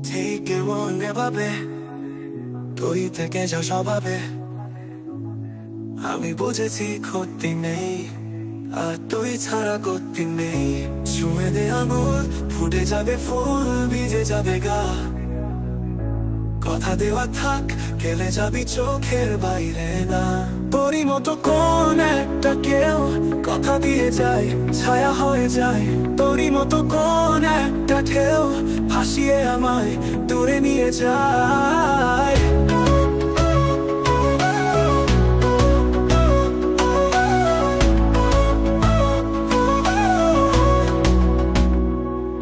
ঠিক এমন এভাবে তুই থেকে যা স্বভাবে আমি বুঝেছি ক্ষতি নেই, আর তুই ছাড়া গতি নেই। ছুঁয়ে দে আঙুল, ফুটে যাবে ফুল, ভিজে যাবে গা। কথা দেওয়া থাক, গেলে যাবি চোখের বাইরে না। তোরই মতো কোন একটা কেউ কথা দিয়ে যায়, ছায়া হয়ে যায়। তোরই মতো কোন একটা ঢেউ ভাসিয়ে আমায় দূরে নিয়ে যায়।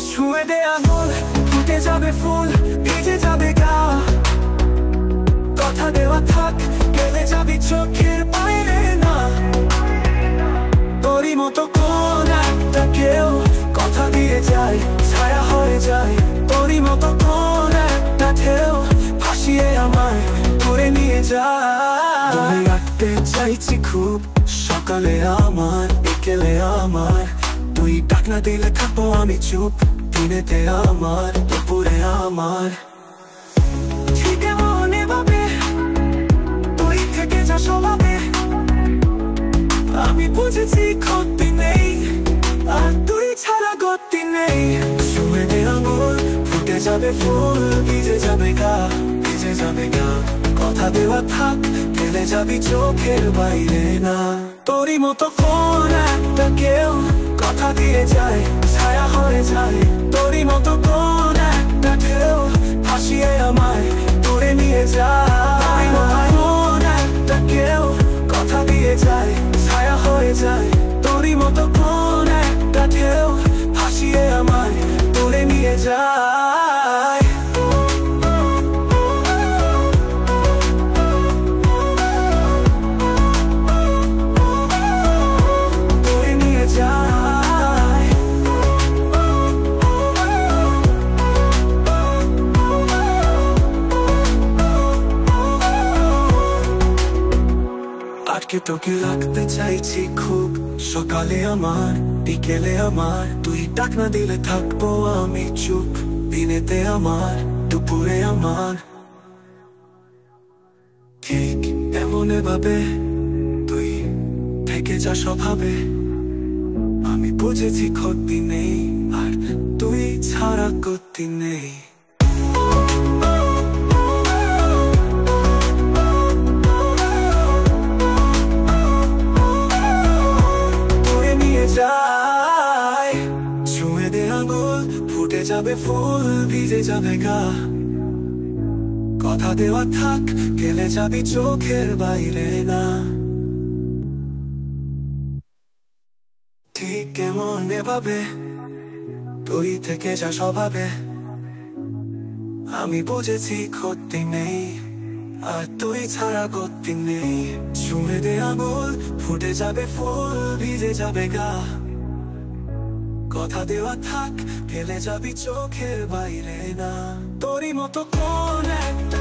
ছুঁয়ে দে আঙুল, ফুটে যাবে ফুল, ভিজে যাবে গা। কথা দেওয়া থাক, গেলে যাবি চোখের বাইরে না। তোরই মতো কোন একটা কেউ কথা দিয়ে যায়, ছায়া হয়ে যায়। তোরই মতো কোন একটা ঢেউ ভাসিয়ে আমায় দূরে নিয়ে যায়। ধরে রাখতে চাইছি খুব, সকালে আমার, বিকেলে আমার। তুই ডাক না দিলে থাকবো আমি চুপ, দিনেতে আমার, দুপুরে আমার। ঠিক এমন এভাবে তুই থেকে যা স্বভাবে আমি বুঝেছি ক্ষতি নেই, আর তুই ছাড়া গতি নেই। ছুঁয়ে দে আঙুল, ফুটে যাবে ফুল, ভিজে যাবে গা, ভিজে যাবে গা। কথা দেওয়া থাক, গেলে যাবি চোখের বাইরে না। তোরই মতো কোন একটা কেউ কথা দিয়ে যায়, ছায়া হয়ে যায়। তোরই মতো কোন একটা ঢেউ ভাসিয়ে আমায় দূরে নিয়ে যায়। তোরই মতো কোন একটা কেউ কথা দিয়ে যায়, ছায়া হয়ে যায়। তোরই মতো কোন একটা ঢেউ ভাসিয়ে আমায় দূরে নিয়ে যায়। দূরে নিয়ে যায়। আজকে তোকে রাখতে চাইছি খুব, সকালে আমার, বিকেলে আমার। তুই ডাক না দিলে থাকবো আমি চুপ, দিনেতে আমার, দুপুরে আমার। ঠিক এমন ভাবে তুই থেকে যা স্বভাবে আমি বুঝেছি ক্ষতি নেই, আর তুই ছাড়া গতি নেই। ছুঁয়ে দে আঙুল, ফুটে যাবে ফুল, ভিজে যাবে গা। কথা দেওয়া থাক, গেলে যাবি চোখের বাইরে না। ঠিক কেমন এভাবে তুই থেকে যা স্বভাবে আমি বুঝেছি ক্ষতি নেই, আর তুই ছাড়া গতি নেই। ছুঁয়ে দে আঙুল, ফুটে যাবে ফুল, ভিজে যাবে গা। কথা দেওয়া থাক, গেলে যাবি চোখের বাইরে না। তোরই মতো কোন একটা